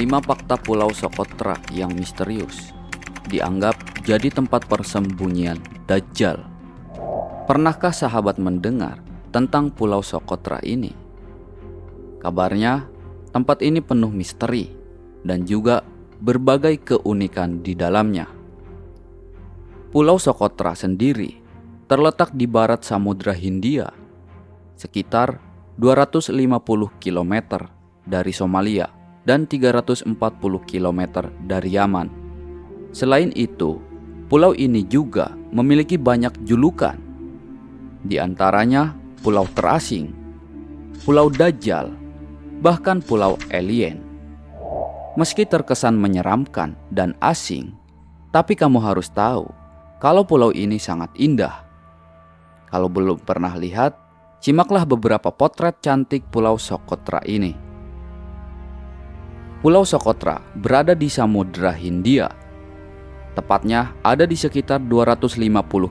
5 fakta Pulau Socotra yang misterius dianggap jadi tempat persembunyian Dajjal. Pernahkah sahabat mendengar tentang Pulau Socotra ini? Kabarnya tempat ini penuh misteri dan juga berbagai keunikan di dalamnya. Pulau Socotra sendiri terletak di barat Samudra Hindia, sekitar 250 km dari Somalia dan 340 km dari Yaman. Selain itu, pulau ini juga memiliki banyak julukan. Di antaranya Pulau Terasing, Pulau Dajjal, bahkan Pulau Alien. Meski terkesan menyeramkan dan asing, tapi kamu harus tahu kalau pulau ini sangat indah. Kalau belum pernah lihat, simaklah beberapa potret cantik Pulau Socotra ini. Pulau Socotra berada di Samudra Hindia. Tepatnya ada di sekitar 250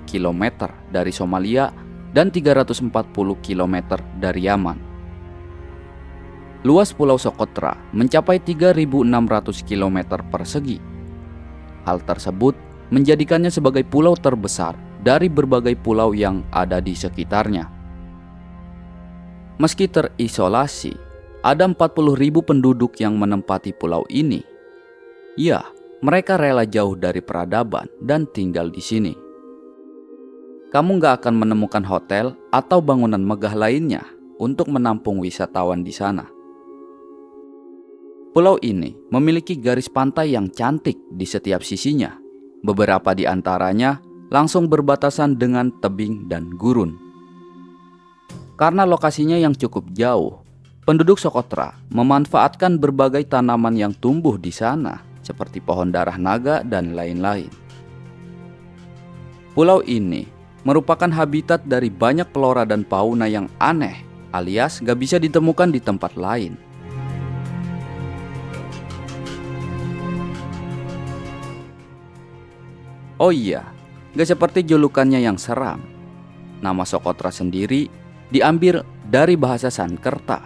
km dari Somalia dan 340 km dari Yaman. Luas Pulau Socotra mencapai 3.600 km persegi. Hal tersebut menjadikannya sebagai pulau terbesar dari berbagai pulau yang ada di sekitarnya. Meski terisolasi, ada 40.000 penduduk yang menempati pulau ini. Ya, mereka rela jauh dari peradaban dan tinggal di sini. Kamu gak akan menemukan hotel atau bangunan megah lainnya untuk menampung wisatawan di sana. Pulau ini memiliki garis pantai yang cantik di setiap sisinya. Beberapa di antaranya langsung berbatasan dengan tebing dan gurun. Karena lokasinya yang cukup jauh, penduduk Socotra memanfaatkan berbagai tanaman yang tumbuh di sana, seperti pohon darah naga dan lain-lain. Pulau ini merupakan habitat dari banyak flora dan fauna yang aneh, alias gak bisa ditemukan di tempat lain. Oh iya, gak seperti julukannya yang seram. Nama Socotra sendiri diambil dari bahasa Sanskerta,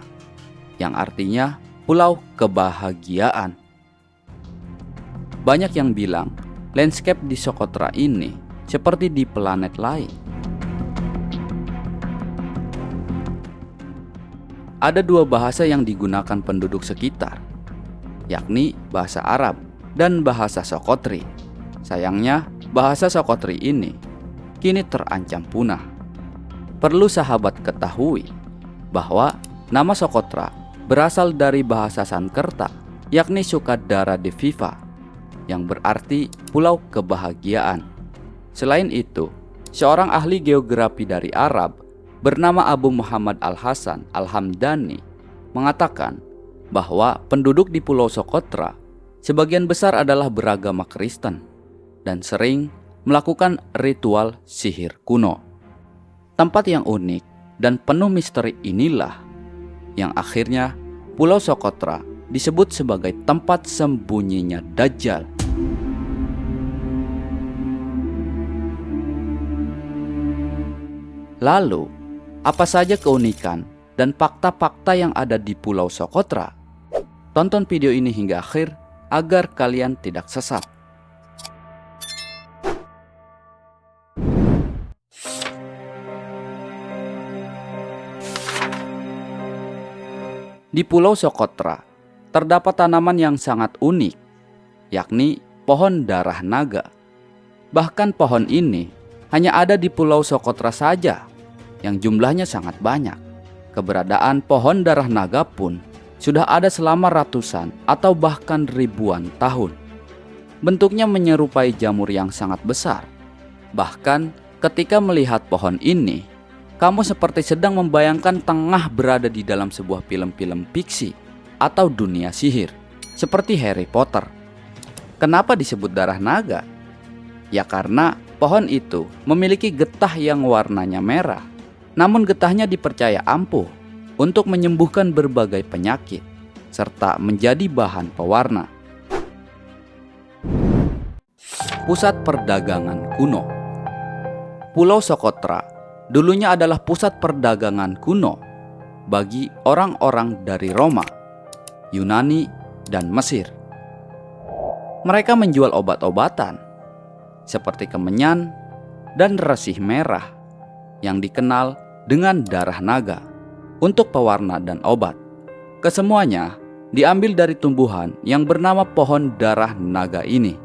yang artinya Pulau Kebahagiaan. Banyak yang bilang landscape di Socotra ini seperti di planet lain. Ada dua bahasa yang digunakan penduduk sekitar, yakni bahasa Arab dan bahasa Sokotri. Sayangnya, bahasa Sokotri ini kini terancam punah. Perlu sahabat ketahui bahwa nama Socotra berasal dari bahasa Sanskerta, yakni Sukadara Deviva, yang berarti Pulau Kebahagiaan. Selain itu, seorang ahli geografi dari Arab bernama Abu Muhammad Al-Hasan Al-Hamdani mengatakan bahwa penduduk di Pulau Socotra sebagian besar adalah beragama Kristen dan sering melakukan ritual sihir kuno. Tempat yang unik dan penuh misteri inilah yang akhirnya Pulau Socotra disebut sebagai tempat sembunyinya Dajjal. Lalu, apa saja keunikan dan fakta-fakta yang ada di Pulau Socotra? Tonton video ini hingga akhir agar kalian tidak sesat. Di Pulau Socotra terdapat tanaman yang sangat unik, yakni pohon darah naga. Bahkan pohon ini hanya ada di Pulau Socotra saja, yang jumlahnya sangat banyak. Keberadaan pohon darah naga pun sudah ada selama ratusan atau bahkan ribuan tahun. Bentuknya menyerupai jamur yang sangat besar. Bahkan ketika melihat pohon ini, kamu seperti sedang membayangkan tengah berada di dalam sebuah film-film fiksi atau dunia sihir, seperti Harry Potter. Kenapa disebut darah naga? Ya karena pohon itu memiliki getah yang warnanya merah. Namun getahnya dipercaya ampuh untuk menyembuhkan berbagai penyakit, serta menjadi bahan pewarna. Pusat perdagangan kuno. Pulau Socotra dulunya adalah pusat perdagangan kuno bagi orang-orang dari Roma, Yunani, dan Mesir. Mereka menjual obat-obatan seperti kemenyan dan resih merah yang dikenal dengan darah naga untuk pewarna dan obat. Kesemuanya diambil dari tumbuhan yang bernama pohon darah naga ini.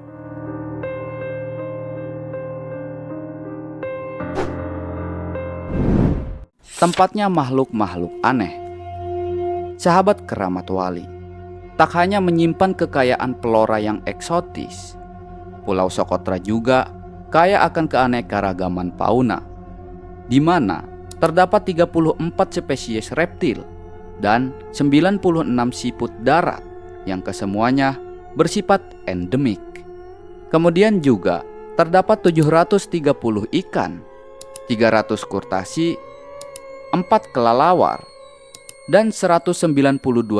Tempatnya makhluk-makhluk aneh. Sahabat keramat wali tak hanya menyimpan kekayaan flora yang eksotis, Pulau Sokotra juga kaya akan keanekaragaman fauna, di mana terdapat 34 spesies reptil dan 96 siput darat yang kesemuanya bersifat endemik. Kemudian juga terdapat 730 ikan, 300 kurtasi, 4 kelelawar, dan 192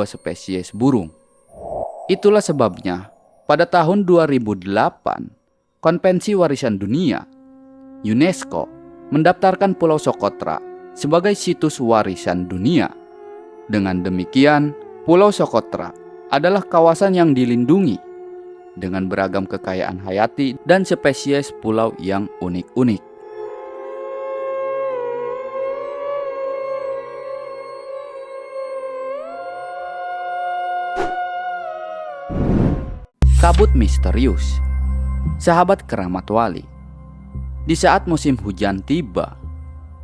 spesies burung. Itulah sebabnya pada tahun 2008, Konvensi Warisan Dunia UNESCO mendaftarkan Pulau Sokotra sebagai situs warisan dunia. Dengan demikian, Pulau Sokotra adalah kawasan yang dilindungi dengan beragam kekayaan hayati dan spesies pulau yang unik-unik. Kabut misterius. Sahabat keramat wali, di saat musim hujan tiba,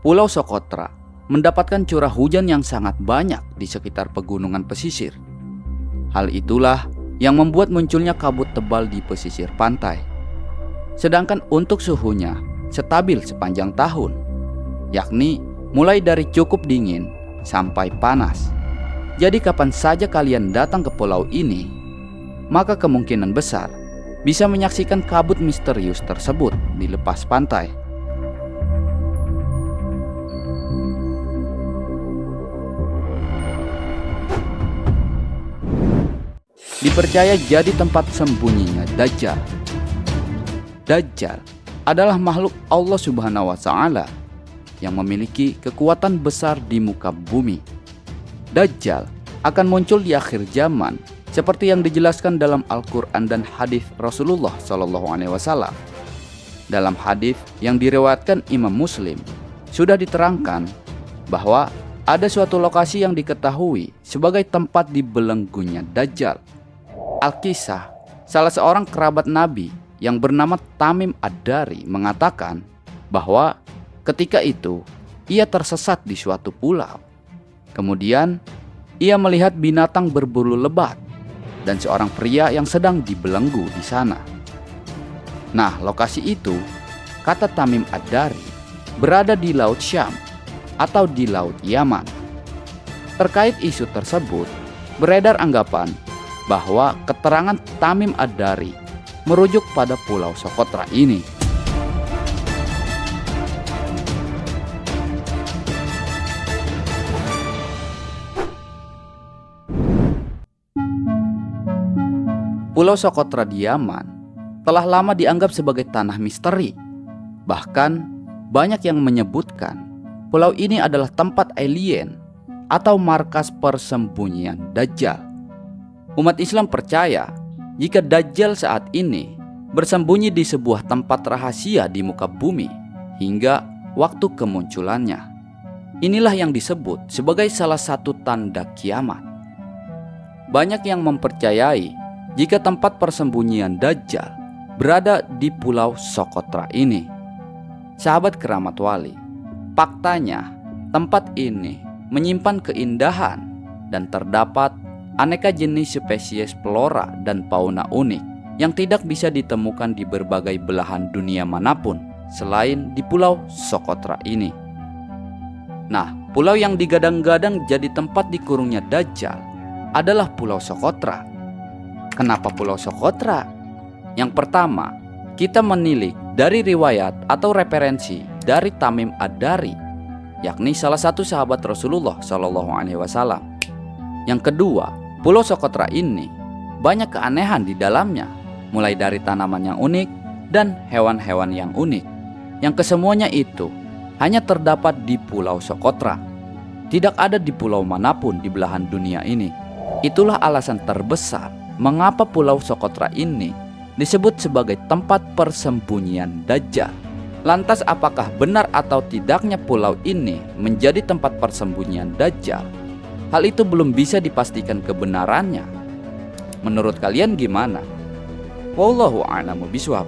Pulau Sokotra mendapatkan curah hujan yang sangat banyak di sekitar pegunungan pesisir. Hal itulah yang membuat munculnya kabut tebal di pesisir pantai. Sedangkan untuk suhunya stabil sepanjang tahun, yakni mulai dari cukup dingin sampai panas. Jadi kapan saja kalian datang ke pulau ini, maka kemungkinan besar bisa menyaksikan kabut misterius tersebut di lepas pantai. Dipercaya jadi tempat sembunyinya Dajjal. Dajjal adalah makhluk Allah Subhanahu wa Ta'ala yang memiliki kekuatan besar di muka bumi. Dajjal akan muncul di akhir zaman seperti yang dijelaskan dalam Al-Quran dan hadis Rasulullah SAW. Dalam hadis yang diriwayatkan Imam Muslim, sudah diterangkan bahwa ada suatu lokasi yang diketahui sebagai tempat dibelenggunya Dajjal. Al-Kisah, salah seorang kerabat Nabi yang bernama Tamim Ad-Dari mengatakan bahwa ketika itu ia tersesat di suatu pulau. Kemudian ia melihat binatang berbulu lebat dan seorang pria yang sedang dibelenggu di sana. Nah, lokasi itu, kata Tamim Ad-Dari, berada di Laut Syam atau di Laut Yaman. Terkait isu tersebut, beredar anggapan bahwa keterangan Tamim Ad-Dari merujuk pada Pulau Sokotra ini. Pulau Sokotra di Yaman telah lama dianggap sebagai tanah misteri. Bahkan banyak yang menyebutkan pulau ini adalah tempat alien atau markas persembunyian Dajjal. Umat Islam percaya jika Dajjal saat ini bersembunyi di sebuah tempat rahasia di muka bumi hingga waktu kemunculannya. Inilah yang disebut sebagai salah satu tanda kiamat. Banyak yang mempercayai jika tempat persembunyian Dajjal berada di Pulau Sokotra ini. Sahabat keramat wali, faktanya tempat ini menyimpan keindahan dan terdapat aneka jenis spesies flora dan fauna unik yang tidak bisa ditemukan di berbagai belahan dunia manapun selain di Pulau Sokotra ini. Nah, pulau yang digadang-gadang jadi tempat dikurungnya Dajjal adalah Pulau Sokotra. Kenapa Pulau Sokotra? Yang pertama, kita menilik dari riwayat atau referensi dari Tamim Ad-Dari, yakni salah satu sahabat Rasulullah SAW. Yang kedua, Pulau Sokotra ini banyak keanehan di dalamnya, mulai dari tanaman yang unik dan hewan-hewan yang unik, yang kesemuanya itu hanya terdapat di Pulau Sokotra. Tidak ada di pulau manapun di belahan dunia ini. Itulah alasan terbesar mengapa Pulau Sokotra ini disebut sebagai tempat persembunyian Dajjal. Lantas apakah benar atau tidaknya pulau ini menjadi tempat persembunyian Dajjal? Hal itu belum bisa dipastikan kebenarannya. Menurut kalian gimana? Wallahu a'lamu bishawab.